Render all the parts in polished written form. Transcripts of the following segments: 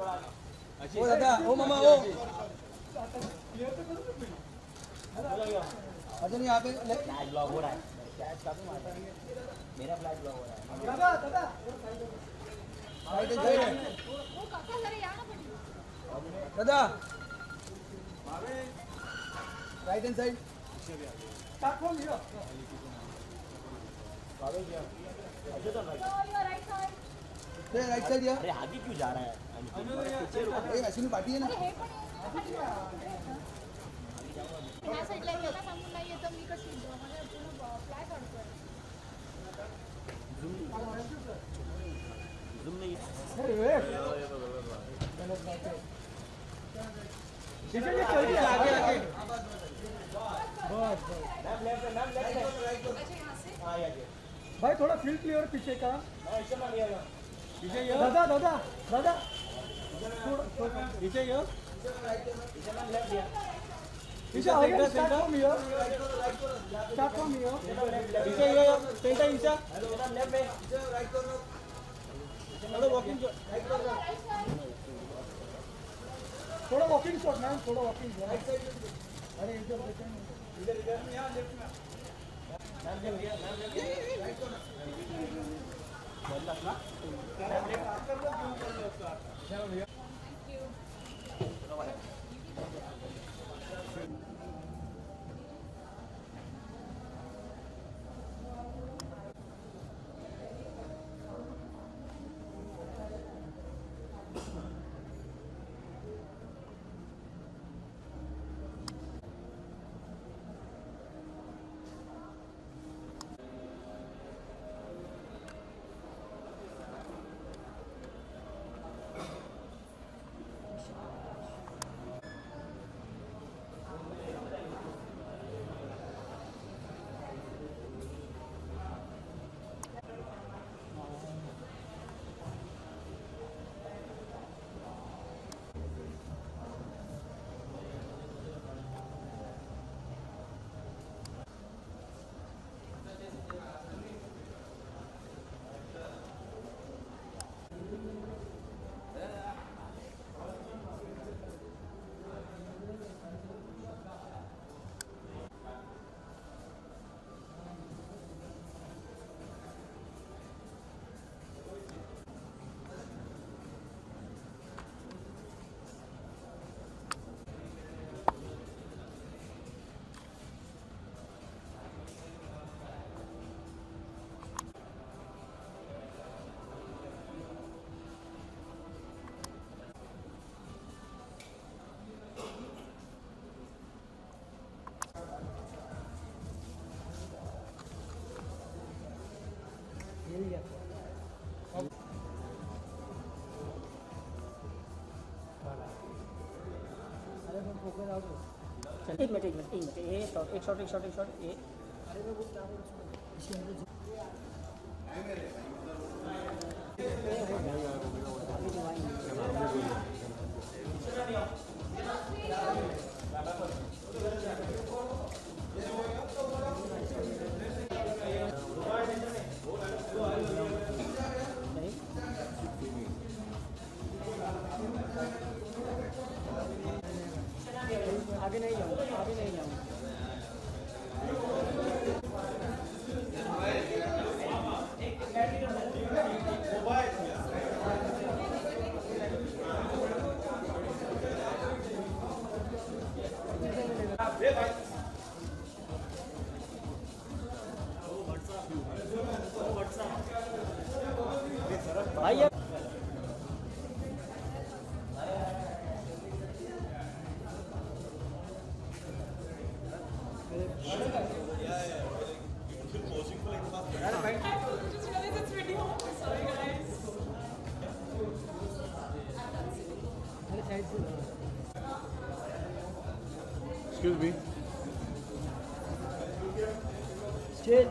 ओ दादा, ओ मामा, ओ अर्जुन यहाँ पे फ्लैश ब्लॉक हो रहा है। फ्लैश काफी मारता है, मेरा फ्लैश ब्लॉक हो रहा है। दादा दादा राइट साइड है वो काका जरा यहाँ ना पड़ी दादा right hand side start from here बाबे क्या अच्छा तो राइट साइड ये राइट साइड यार। अरे आगे क्यों जा रहा है? पीछे रुको। ए ऐसी में पार्टी है ना। ह्या साइडला गेला सांगून नाही येतं मी कशी म्हणजे पूर्ण फ्लॅट अडकतोय. झूम नहीं अरे वे गलत बात है। देखिए ये चल रही है आगे आगे बस नाम लेफ्ट राइट हां आगे भाई थोड़ा फील्ड क्लियर पीछे का ऐसे मान लिया पीछे ये दादा दादा दादा थोड़ा पीछे ये पीछे मान लेफ्ट दिया पीछे आगे start from here start from here पीछे ये सेंटर ईसा लेफ्ट में राइट कॉर्नर थोड़ा वॉकिंग राइट कॉर्नर थोड़ा वॉकिंग शॉट मैम थोड़ा वॉकिंग राइट साइड अरे इधर इधर यहां लेफ्ट में नाम ले लिया राइट कॉर्नर बोल रहा ना काम कर लो क्यों कर लो उसका चलो भैया थैंक यू एक मिनट एक शॉट ये अरे मैं वो क्या बोल आगे नहीं जाऊँ भाई Excuse me. Chill.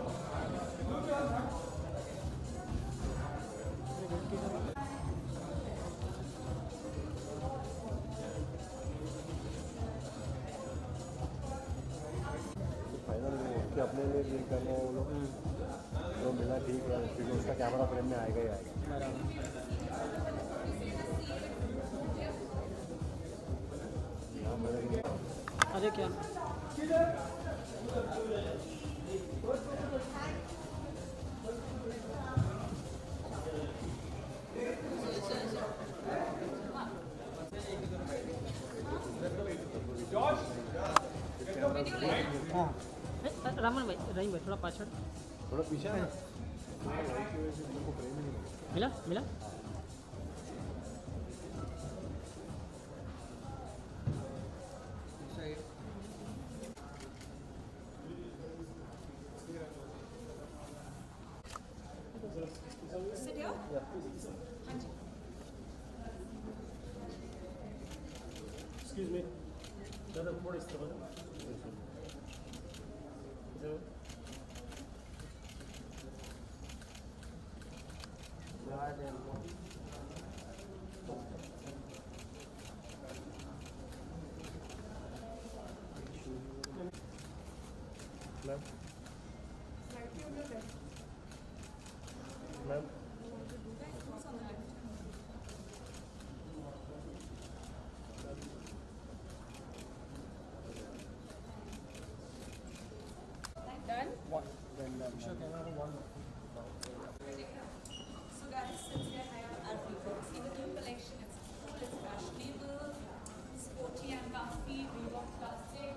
कि अपने लिए ड्रिंक करने वो लोग जो मिला ठीक है, क्योंकि उसका कैमरा फ्रेम में आएगा ही आएगा। अजय क्या रामन भाई रहीम भाई थोड़ा पाछड़ थोड़ा पीछे है मिला मिला Sit here? Excuse me. दादा थोड़ा इस तरफ ma'am Done? Sure, camera one. So guys, since we are here at Reebok, see the new collection, it's cool, it's fashionable, sporty and comfy, Reebok classic.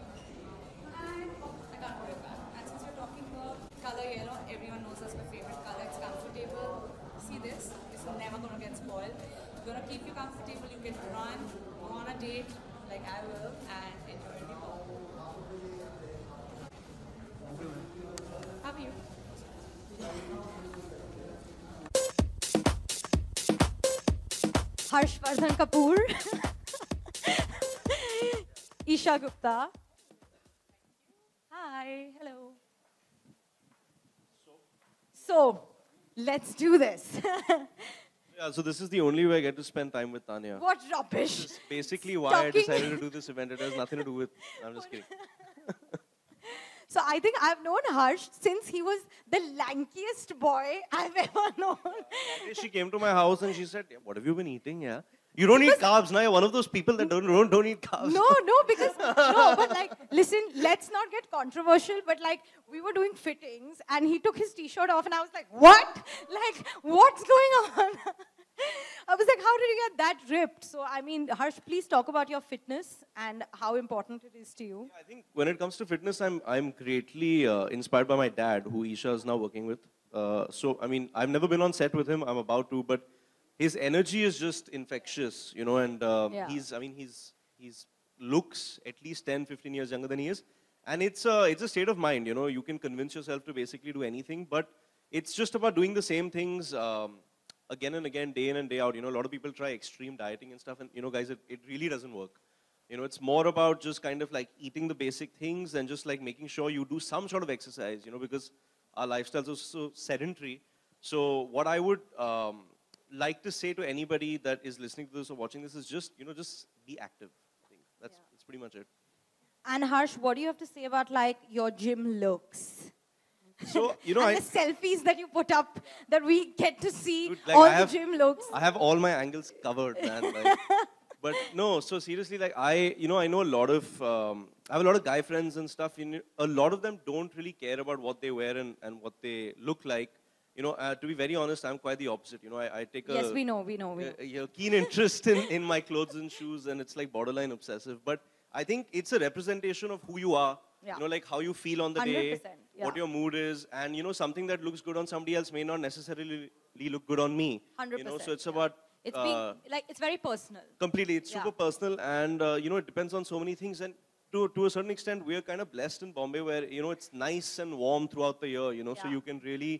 And I can't put it back. And since we're talking about color yellow, everyone knows that's my favorite color, it's comfortable. See this? It's never gonna get spoiled. You're gonna keep you comfortable, you can run, go on a date like I will, and enjoy Reebok. How are you? Harshvardhan Kapoor, Isha Gupta. Hi, hello. So, let's do this. Yeah, so this is the only way I get to spend time with Tanya. What rubbish. This is basically why I Talking- decided to do this event. It has nothing to do with... I'm just kidding. So I think I've known Harsh since he was the lankiest boy I've ever known. She came to my house and she said, yeah, what have you been eating, yeah? You don't eat carbs, now you're one of those people that don't eat carbs. No, because, no, but like, listen, let's not get controversial, but like, we were doing fittings and he took his t-shirt off and I was like, what? Like, what's going on? I was like, how did you get that ripped? So, I mean, Harsh, please talk about your fitness and how important it is to you. I think when it comes to fitness, I'm greatly inspired by my dad, who Isha is now working with. So, I mean, I've never been on set with him. I'm about to, but his energy is just infectious, you know, and Yeah. he's looks at least 10, 15 years younger than he is. And it's a state of mind, you know, you can convince yourself to basically do anything, but it's just about doing the same things again and again, day in and day out. You know, a lot of people try extreme dieting and stuff, and, you know, guys, it really doesn't work. You know, it's more about just kind of like eating the basic things and just like making sure you do some sort of exercise, you know, because our lifestyles are so sedentary. So what I would like to say to anybody that is listening to this or watching this is just, you know, just be active. I think that's pretty much it. And Harsh, what do you have to say about like your gym looks? So, you know, and the selfies that you put up that we get to see Dude, like, all I the have- gym looks. I have all my angles covered, man. Like, but no, so seriously, like I know a lot of, I have a lot of guy friends and stuff. You know, a lot of them don't really care about what they wear and what they look like. You know, to be very honest, I'm quite the opposite. You know, I take Yes, we know, we know. a keen interest in my clothes and shoes, and it's like borderline obsessive. But I think it's a representation of who you are. Yeah. You know, like how you feel on the day, 100%, yeah. what your mood is, and you know, something that looks good on somebody else may not necessarily look good on me. 100%. You know, so it's about It's being, like, it's very personal. completely. It's Yeah. super personal, and you know, it depends on so many things. And to a certain extent, we are kind of blessed in Bombay, where you know it's nice and warm throughout the year. You know, so Yeah. you can really,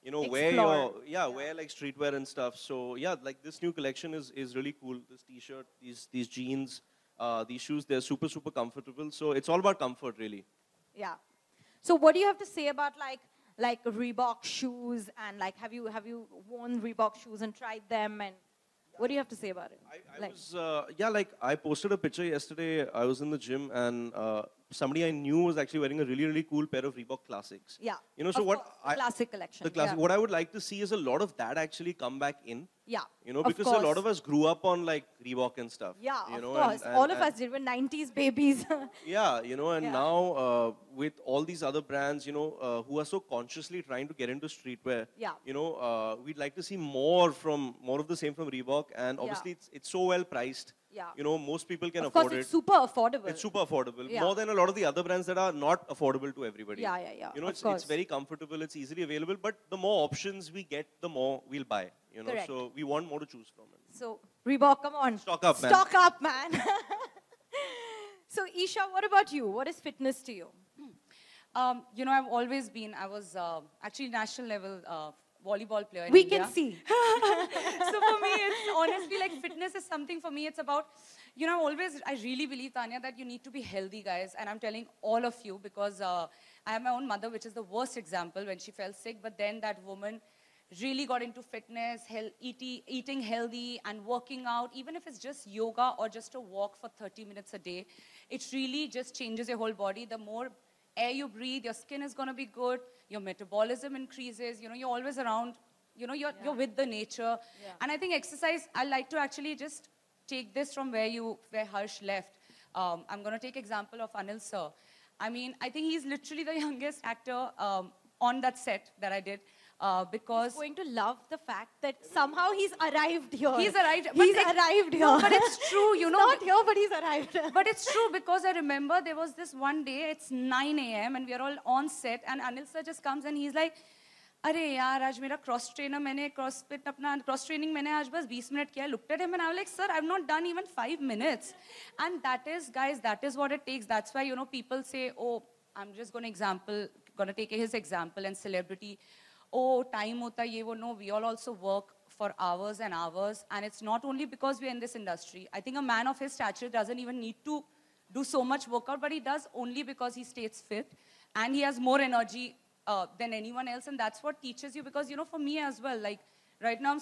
you know, Explore. wear like streetwear and stuff. So yeah, like this new collection is really cool. This T-shirt, these jeans, these shoes, they're super comfortable. So it's all about comfort, really. Yeah. So what do you have to say about like Reebok shoes and like have you worn Reebok shoes and tried them and what do you have to say about it? I was, like I posted a picture yesterday. I was in the gym and somebody I knew was actually wearing a really cool pair of Reebok Classics. Yeah. You know, so Of what course, the classic collection. the classic. Yeah. What I would like to see is a lot of that actually come back in. Yeah. You know, of because a lot course. of us grew up on like Reebok and stuff. Yeah, you of know, course. and- All of and- us did. We're 90s babies. Yeah, you know, and Yeah. now with all these other brands, you know, who are so consciously trying to get into streetwear, Yeah. you know, we'd like to see more of the same from Reebok, and obviously it's so well priced. Yeah. You know, most people can Of course, afford it's it. super affordable. It's super affordable, Yeah. more than a lot of the other brands that are not affordable to everybody. Yeah, yeah, yeah, You know, of it's course. very comfortable, it's easily available, but the more options we get, the more we'll buy. You know, Correct. so we want more to choose from. So, Reebok, come on. Stock up, man. Stock up, man. So, Isha, what about you? What is fitness to you? You know, I've always been, I was actually national level volleyball player in We India. can see. So for me, it's honestly like fitness is something for me. It's about, you know, I really believe, Tanya, that you need to be healthy, guys. And I'm telling all of you because I have my own mother, which is the worst example when she fell sick. But then that woman really got into fitness, eating healthy and working out. Even if it's just yoga or just a walk for 30 minutes a day, it really just changes your whole body. The more air you breathe, your skin is going to be good, your metabolism increases, you know, you're always around, you know, you're with the nature. Yeah. And I think exercise, I like to actually just take this from where Harsh left. I'm going to take example of Anil sir. I mean, I think he's literally the youngest actor on that set that I did. Because He's going to love the fact that somehow he's arrived here. He's arrived. He's arrived here. No, but it's true, you He's know. not here, but he's arrived. But it's true because I remember there was this one day, it's 9 a.m. and we are all on set and Anil sir just comes and he's like, अरे यार आज मेरा cross trainer मैंने cross training मैंने आज बस 20 minute किया looked at him and I was like sir I've not done even 5 minutes and that is guys that is what it takes. That's why you know people say oh I'm just going to take his example and celebrity oh time hota ye wo. No, we all also work for hours and hours and it's not only because we're in this industry. I think a man of his stature doesn't even need to do so much workout, but he does only because he stays fit and he has more energy than anyone else, and that's what teaches you. Because you know, for me as well, like right now I'm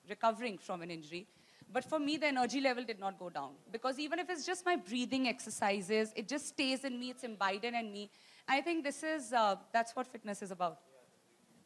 recovering from an injury, but for me the energy level did not go down because even if it's just my breathing exercises, it just stays in me, it's imbibed in me. I think this is that's what fitness is about.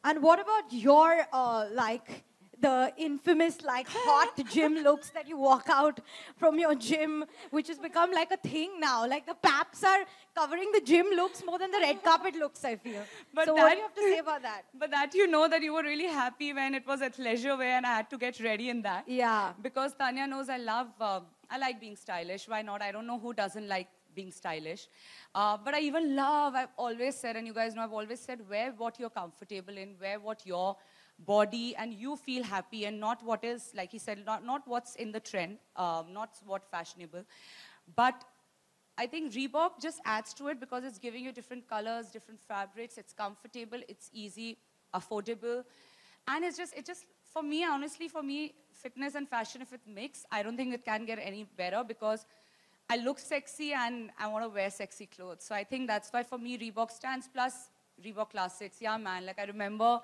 And what about your, like, the infamous, like, hot gym looks that you walk out from your gym, which has become like a thing now. Like, the paps are covering the gym looks more than the red carpet looks, I feel. But so what do you have to say about that? But that you know that you were really happy when it was at leisure wear and I had to get ready in that. Yeah. Because Tanya knows I like being stylish. Why not? I don't know who doesn't like being stylish. But I even I've always said, and you guys know, I've always said, wear what you're comfortable in, wear what your body and you feel happy and not what is, like he said, not what's in the trend, not what's fashionable. But I think Reebok just adds to it because it's giving you different colors, different fabrics, it's comfortable, it's easy, affordable. And it just, for me, honestly, fitness and fashion, if it mix, I don't think it can get any better because I look sexy and I want to wear sexy clothes. So I think that's why for me, Reebok stands, plus Reebok Classics. Yeah, man, like I remember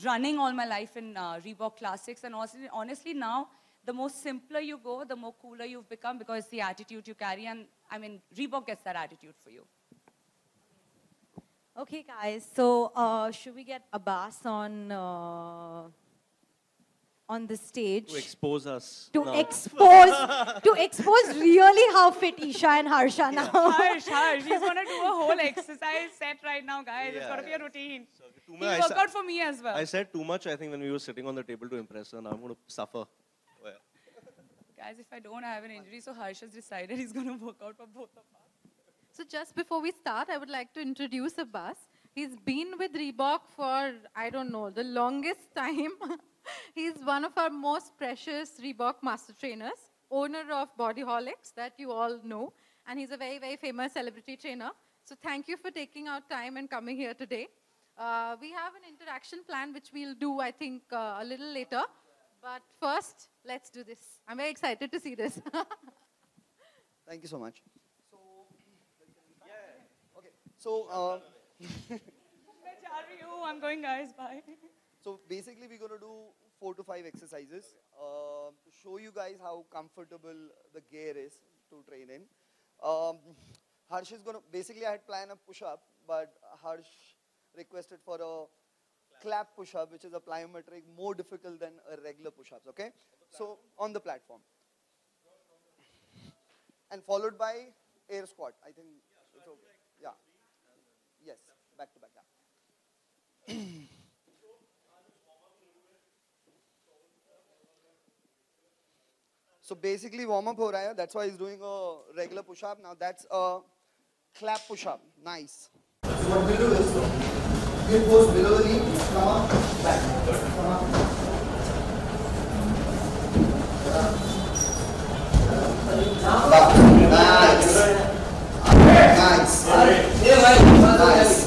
running all my life in Reebok Classics, and honestly now, the more simpler you go, the more cooler you've become because it's the attitude you carry, and I mean, Reebok gets that attitude for you. Okay, guys. So should we get Abbas on the stage? To expose us. To now. expose really how fit Isha and Harsha now. Harsh, he's going to do a whole exercise set right now, guys. It's got to be a routine. So, He'll work out for me as well. I said too much, I think, when we were sitting on the table to impress her. Now I'm going to suffer. Oh, yeah. Guys, if I don't have an injury, so Harsh has decided he's going to work out for both of us. So just before we start, I would like to introduce Abbas. He's been with Reebok for, I don't know, the longest time. He's one of our most precious Reebok master trainers, owner of Bodyholics that you all know, and he's a very, very famous celebrity trainer. So thank you for taking out time and coming here today. We have an interaction plan which we'll do, I think, a little later. But first, let's do this. I'm very excited to see this. Thank you so much. So, okay. So, I'm going, guys. Bye. so basically, we're going to do 4 to 5 exercises to show you guys how comfortable the gear is to train in. Harsh is going to, basically I had planned a push-up, but Harsh requested for a clap push-up, which is a plyometric, more difficult than a regular push-ups, okay? So, on the platform. And followed by air squat. I think it's okay. Yeah. Yes, back to back, yeah. So basically warm up ho raha hai. That's why he's doing a regular push up. Now that's a clap push up. Nice. So what we'll do is we'll pose below the knee, come up, back, come up. Nice. Nice. Nice.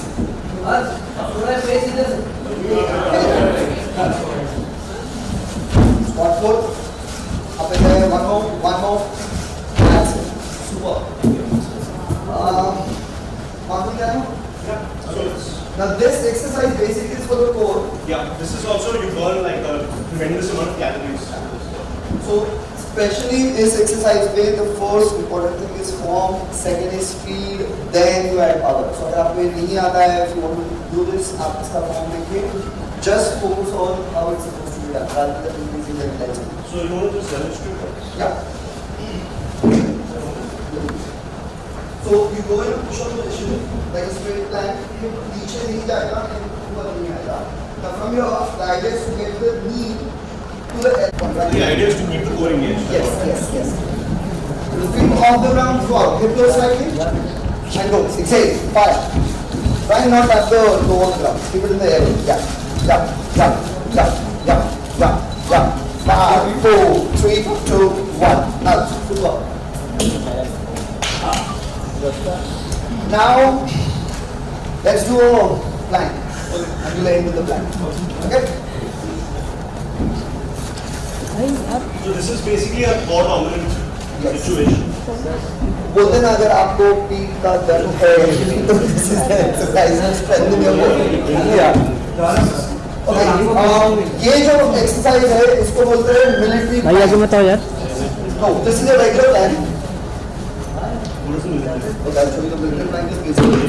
Squat foot. Up and there, one more. That's it. Super. Now this exercise basically is for the core. Yeah, this is also you burn like a tremendous amount of calories. So especially this exercise where the first important thing is form, second is speed, then you add power. So अगर आपको ये नहीं आता है, if you want to do this, आप इसका form देखिए. Just focus on how it's supposed to be done rather than increasing the intensity. So you want to just demonstrate? Yeah. So you go in a push-up position, like a straight plank, नीचे नहीं जाएगा, ऊपर नहीं आएगा. Now from here, the idea is to get the knee to the elbow. The idea is to keep the core engaged. Yes. The feet off the ground, throughout. Hip goes slightly, and go. Exhale, fire. Try not to have the toe on the ground. Keep it in the air. Yeah. 5, 4, 3, 2, 1. Now, super. Now, let's do a plank. And you'll end with the plank. Okay? So this is basically a core dominant situation. बोलते ना अगर आपको पीठ का दर्द है तो this is the exercise to strengthen your body. ये जो एक्सरसाइज है इसको बोलते हैं मिलिट्री भाई आगे बताओ यार. No, this is a regular plank. Okay, I'll show you the military plank is basically.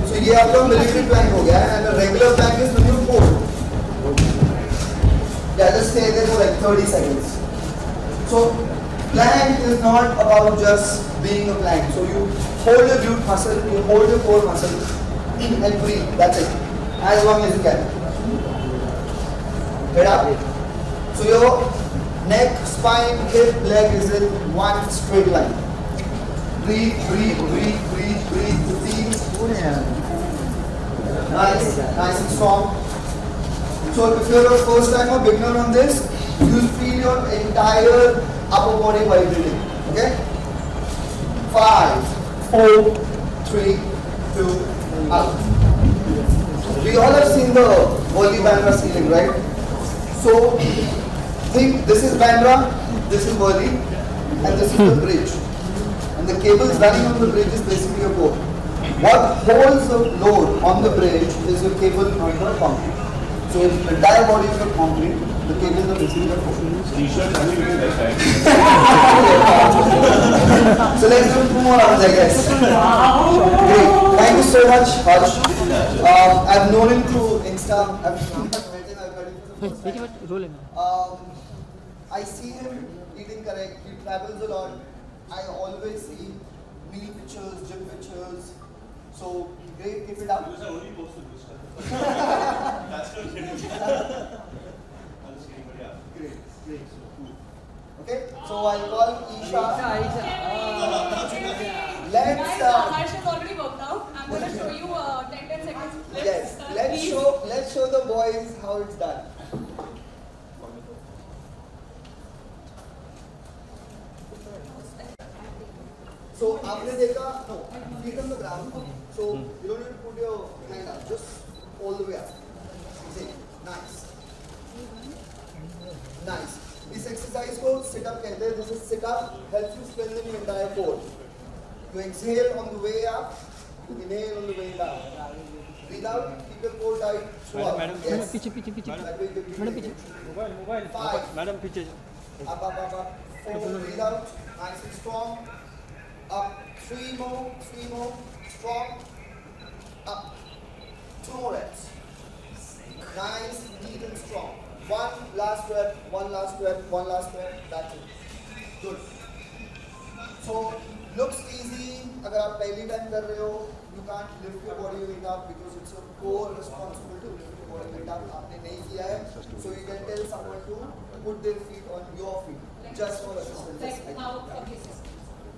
So ये आपका मिलिट्री प्लैंक हो गया है and a regular plank is when you hold. Yeah, just stay there for like 30 seconds. So plank is not about just being a plank. So you hold your glute muscle, you hold your core muscle and breathe. That's it. As long as you can. Head up. So your neck, spine, hip, leg is in one straight line. Breathe. 15. Nice and strong. So if you're a first timer, beginner on this, you'll feel your entire upper body vibrating. Okay? 5, 4, 3, 2, out. We all have seen the Wally Bandra ceiling, right? So think this is Bandra, this is Wally, and this is the bridge. And the cables running on the bridge is basically a core. What holds the load on the bridge is your cable on the concrete. So the entire body is not concrete, the cables are basically the core. So let's do 2 more rounds, I guess. Great. Thank you so much, Harsh. I've known him through Insta. I've met him, I've met him for the first time. I see him eating correct. He travels a lot. I always see meal pictures, gym pictures. So great, keep it up. Because I only posted this stuff. That's not kidding. I'm just kidding, but yeah. Great. Okay, so I'll call Isha. Let's Harsh has already worked out. I'm going to show you 10 seconds split. yes, let's show the boys how it's done. So आपने देखा, no, feet on the ground. So you don't need to put your hand up, just all the way up. See, nice. इस exercise को sit up कहते हैं. This is sit up, helps you strengthen your entire core. You exhale on the way up, you inhale on the way down. Breathe breathe out, keep your core tight, throw up. Madam Yes. पीछे पीछे पीछे madam पीछे mobile 5, madam पीछे up, 4, breathe out, nice and strong, up, 3 more, strong, up, 2 more reps, nice, neat and strong, one last rep, that's it, good. So, looks easy, अगर आप पहली time कर रहे हो, you can't lift your body weight up because it's your core responsibility to lift your body weight up. आपने नहीं किया है, so you can tell someone to put their feet on your feet, just for assistance. Like how obvious.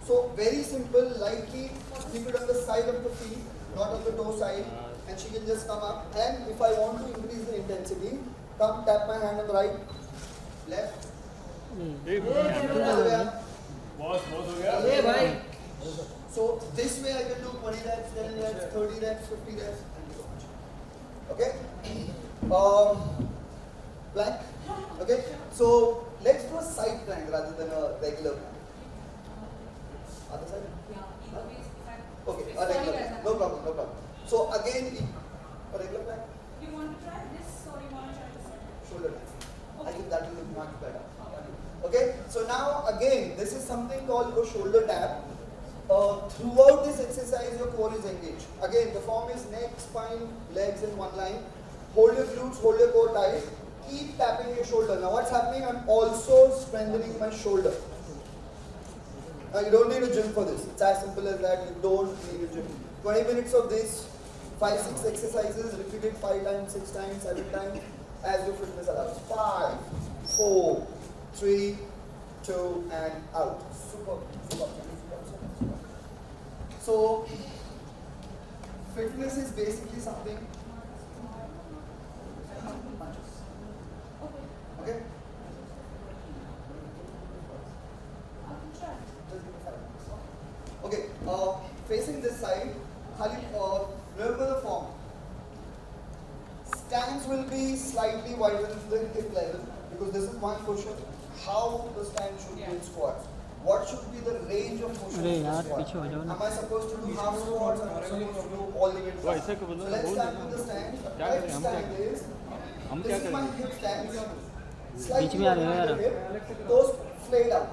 So very simple, lightly keep it on the side of the feet, not on the toe side, and she can just come up. And if I want to increase the intensity, come tap my hand on the right, left. So this way I can do 20 reps, 10 reps, 30 reps, 50 reps, and so much. Okay? Plank. Okay? So let's do a side plank rather than a regular plank. Other side? Okay, a regular plank. No problem. So again, a regular plank. You want to try this or you want to try this? Shoulder plank. I think that will look much better. Okay, so now again, this is something called a shoulder tap. Throughout this exercise, your core is engaged. Again, the form is neck, spine, legs in one line. Hold your glutes, hold your core tight. Keep tapping your shoulder. Now what's happening? I'm also strengthening my shoulder. Now you don't need a gym for this. It's as simple as that. You don't need a gym. 20 minutes of this, 5-6 exercises, repeat it 5 times, 6 times, 7 times, as your fitness allows. 5, 4, 3, 2, and out. Super. So, fitness is basically something. Okay? Okay, facing this side, remember the form. Stance will be slightly wider than the hip level because this is one cushion. How the stand should be in squats. What should be the range of motion in the squat? Am I supposed to do half squats or am I supposed to do all the way down? So let's start with the stand. The right stand is, this is my hip stand. Slightly wider than the hip. Toes flayed out.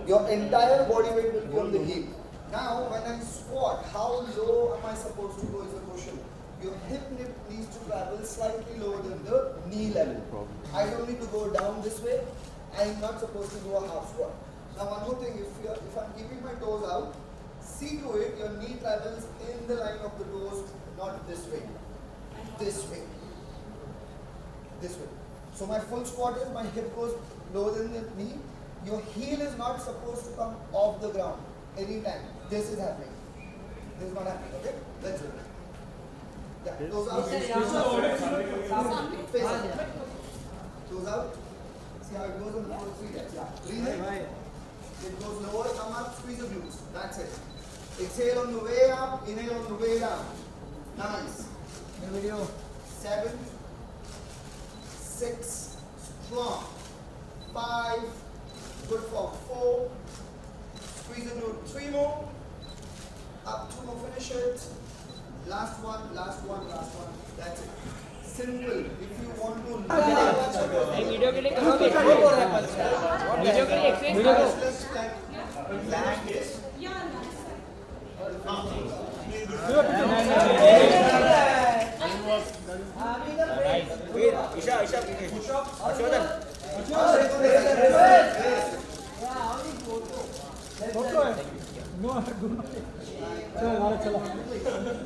Your entire body weight will be on the heel. Now, when I squat, how low am I supposed to go is the question. Your hip needs to travel slightly lower than the knee level. I don't need to go down this way. I am not supposed to do a half squat. Now, one more thing, if I'm keeping my toes out, see to it your knee travels in the line of the toes, not this way. This way. This way. So my full squat is my hip goes lower than the knee. Your heel is not supposed to come off the ground anytime. This is happening. This is not happening, okay? Let's do it. Yeah, toes out. Face up. Toes out. See how it goes on the first 3 reps. Yeah. Breathe in. It goes lower, come up, squeeze the glutes. That's it. Exhale on the way up, inhale on the way down. Nice. 7, 6, strong. 5, good form. 4, squeeze the glute. 3 more. Up, 2 more, finish it. Last one. That's it. Simple. If you want to video के लिए करो video के लिए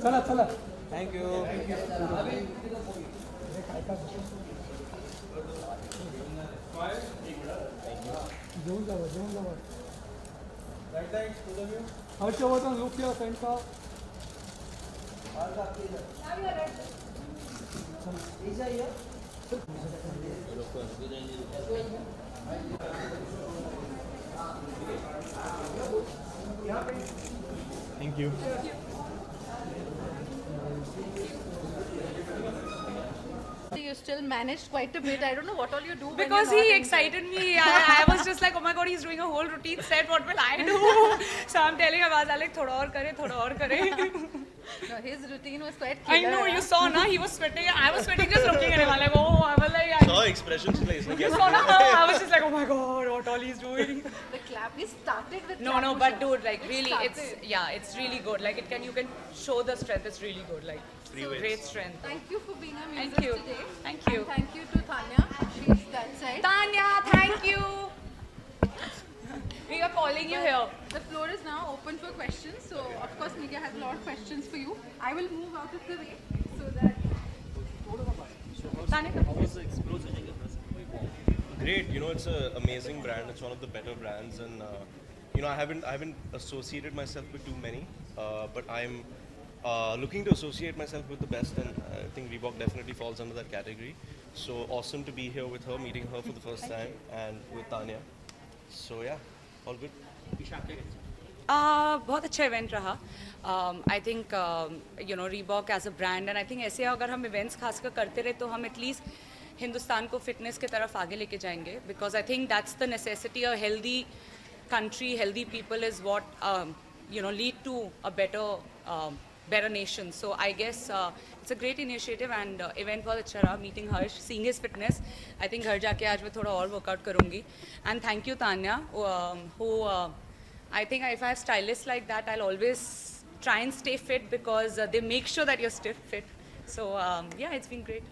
चला thank you घेऊन जावं Harshvardhan look here center Thank you. You still managed quite a bit. I don't know what all you do. when Because you're he not excited me. I was just like, oh my god, he's doing a whole routine set. What will I do? So I'm telling him, I was like, thoda aur kare. No, his routine was quite I killer. know, you saw, na? He was sweating. I was sweating just looking at him. I'm like, oh, I was like, saw expressions like you saw, na? I was just like, oh my god, what all he's doing. The clap, we started with No, clap no, but push-ups. dude, like really, it's really good. Like you can show the strength. It's really good. Like great strength. Thank you for being a Thank muser you. today. Thank you. And thank you to Tanya. She's that side. Tanya, thank you. We are calling you here. The floor is now open for questions. So, of course, Media has a lot of questions for you. I will move out of the way so that... Tanya, How was the explosion? Great, you know, it's an amazing brand. It's one of the better brands, and you know, I haven't associated myself with too many, but I'm looking to associate myself with the best, and I think Reebok definitely falls under that category. So awesome to be here with her, meeting her for the first time, and with Tanya. So yeah, all good. बहुत अच्छा event रहा. I think you know Reebok as a brand, and I think ऐसे अगर हम events खासकर करते रहे तो हम at least हिंदुस्तान को fitness के तरफ आगे लेके जाएंगे, because I think that's the necessity. A healthy country, healthy people is what you know lead to a better nation. So I guess it's a great initiative, and event बहुत अच्छा रहा. Meeting Harsh, seeing his fitness, I think घर जाके आज मैं थोड़ा और workout करूँगी. And thank you Tanya, who I think if I have stylists like that, I'll always try and stay fit, because they make sure that you're still fit. So yeah, it's been great.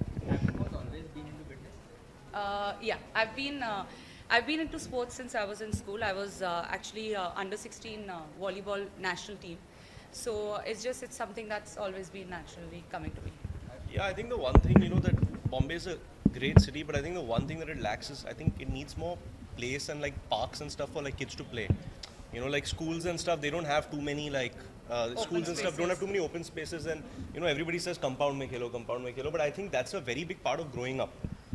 Yeah, I've been into sports since I was in school. I was actually under 16 volleyball national team. So it's something that's always been naturally coming to me. Yeah, I think the one thing, you know, that Bombay is a great city, but I think the one thing that it lacks is, I think it needs more place and like parks and stuff for like kids to play. You know, like schools and stuff, they don't have too many like schools and stuff don't have too many open spaces, and you know everybody says compound mein khelo, but I think that's a very big part of growing up.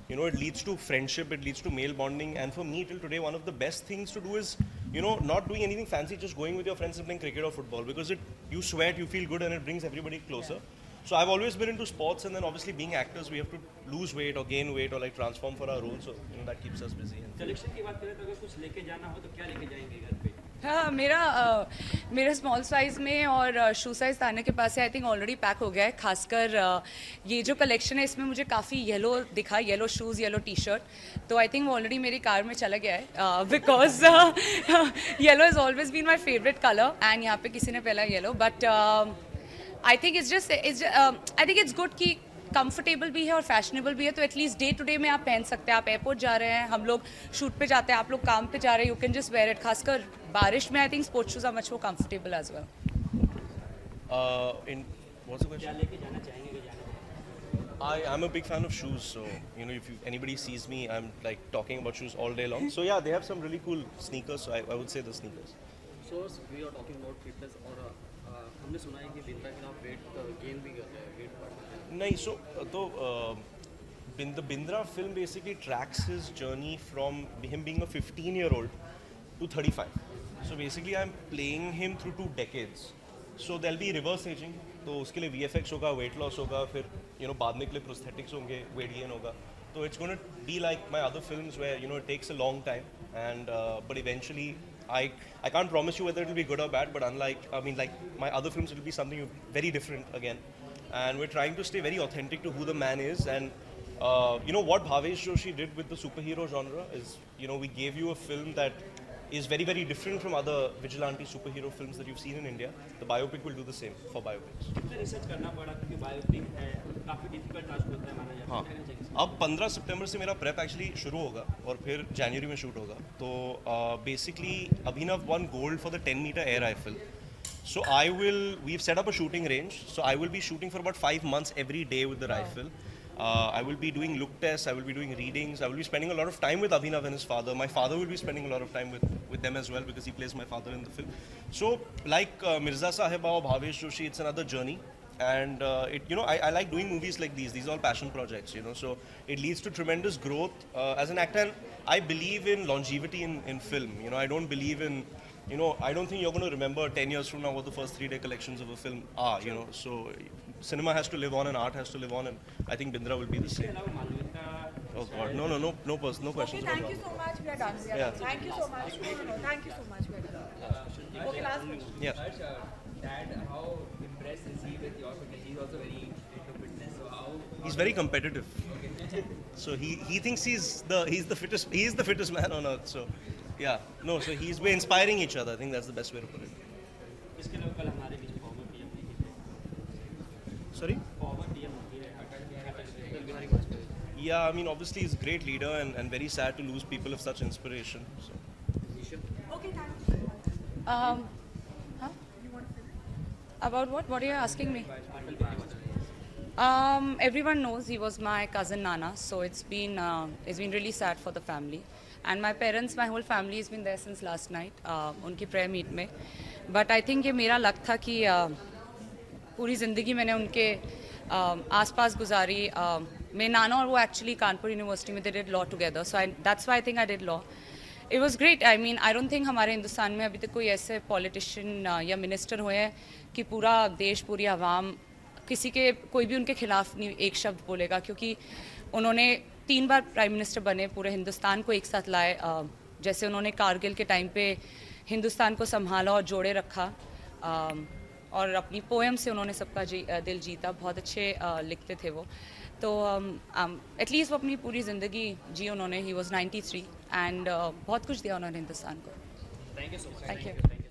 You know, it leads to friendship, it leads to male bonding, and for me till today, one of the best things to do is, you know, not doing anything fancy, just going with your friends and playing cricket or football, because you sweat, you feel good, and it brings everybody closer. So I've always been into sports, and then obviously being actors, we have to lose weight or gain weight or like transform for our roles, so you know that keeps us busy. Collection की बात करें तो अगर कुछ लेके जाना हो तो क्या लेके जाएंगे घर पे? हाँ, मेरा स्मॉल साइज़ में और शू साइज़ ताने के पास है. आई थिंक ऑलरेडी पैक हो गया है. खासकर ये जो कलेक्शन है इसमें मुझे काफ़ी येलो दिखा, yellow shoes, yellow T shirt. तो आई थिंक वो ऑलरेडी मेरी कार में चला गया है, because yellow is always been my favourite colour, and यहाँ पे किसी ने पहला yellow. But I think I think it's good कि कंफर्टेबल भी है और फैशनेबल भी है, तो एटलीस्ट डे टू डे में आप पहन सकते हैं. आप एयरपोर्ट जा रहे हैं, हम लोग शूट पे जाते हैं, आप लोग काम पे जा रहे हैं, you can just wear it. खासकर बारिश में I think sports shoes are much more comfortable as well. What's the question? I'm a big fan of shoes, so you know if anybody sees me, I'm like talking about shoes all day long. So yeah, they have some really cool sneakers, so I would say the sneakers. So we are talking about fitness, और हमने सुना है कि बिंद्रा के आप weight gain भी कर रहे हैं, वेट बढ़ नहीं, so the Bindra film basically tracks his journey from him being a 15-year-old to 35. So basically I'm playing him through 2 decades. So there'll be reverse aging, तो उसके लिए VFX होगा, weight loss होगा, फिर you know बाद में के लिए prosthetics होंगे, weight gain होगा. So it's going to be like my other films where you know it takes a long time, and but eventually I can't promise you whether it will be good or bad, but unlike like my other films, it will be something very different again. And we're trying to stay very authentic to who the man is, and you know what Bhavesh Joshi did with the superhero genre is, you know, we gave you a film that is very, very different from other vigilante superhero films that you've seen in India. The biopic will do the same for biopics. Research करना पड़ा क्योंकि biopic है, काफ़ी difficult task होता है माना जाता है. हाँ, अब 15 सितंबर से मेरा प्रेप एक्चुअली शुरू होगा और फिर जनवरी में शूट होगा. तो basically Abhinav won gold for the 10-meter air rifle. So we've set up a shooting range. So I will be shooting for about 5 months every day with the rifle. I will be doing look tests, I will be doing readings, I will be spending a lot of time with Abhinav and his father. My father will be spending a lot of time with them as well, because he plays my father in the film. So like Mirza Sahib or Bhavesh Joshi, it's another journey. And you know, I like doing movies like these are all passion projects, you know, so it leads to tremendous growth as an actor. And I believe in longevity in film, you know, I don't believe in, you know, I don't think you're going to remember 10 years from now what the first 3-day collections of a film are, you know, so cinema has to live on and art has to live on, and I think Bindra will be the same. Oh God, no questions. Okay, thank you so much, we are done. Yeah. Thank you so much. No, thank you so much, we are done. Okay, last question. Yeah. Dad, how impressed is he with your fitness? He's also very into fitness. So how? He's very competitive. So he thinks he's the fittest man on earth. So yeah, no. So we're inspiring each other. I think that's the best way to put it. इसके अलावा कल हमारे बीच former PM नहीं थे. Sorry. Former PM नहीं रहे. Atal Bihari Vajpayee. Yeah, I mean obviously he's a great leader and very sad to lose people of such inspiration. So. Okay, thank you. Huh? About what? What are you asking me? Everyone knows he was my cousin Nana, so it's been really sad for the family. And my parents, my whole family has been there since last night, उनकी prayer meet में. But I think ये मेरा luck था कि पूरी ज़िंदगी मैंने उनके आसपास गुजारी. मेरे नाना और वो actually कानपुर यूनिवर्सिटी में they did law together, so that's why I think I did law. It was great. I mean, I don't think हमारे हिंदुस्तान में अभी तक कोई ऐसे politician या minister हुए हैं कि पूरा देश, पूरी आवाम किसी के कोई भी उनके खिलाफ नहीं एक शब्द बोलेगा, क्योंकि उन्होंने 3 बार प्राइम मिनिस्टर बने, पूरे हिंदुस्तान को एक साथ लाए. जैसे उन्होंने कारगिल के टाइम पे हिंदुस्तान को संभाला और जोड़े रखा, और अपनी पोएम से उन्होंने सबका दिल जीता. बहुत अच्छे लिखते थे वो. तो एटलीस्ट वो अपनी पूरी ज़िंदगी जी उन्होंने. ही वॉज 93 एंड बहुत कुछ दिया उन्होंने हिंदुस्तान को. Thank you so much. Thank you.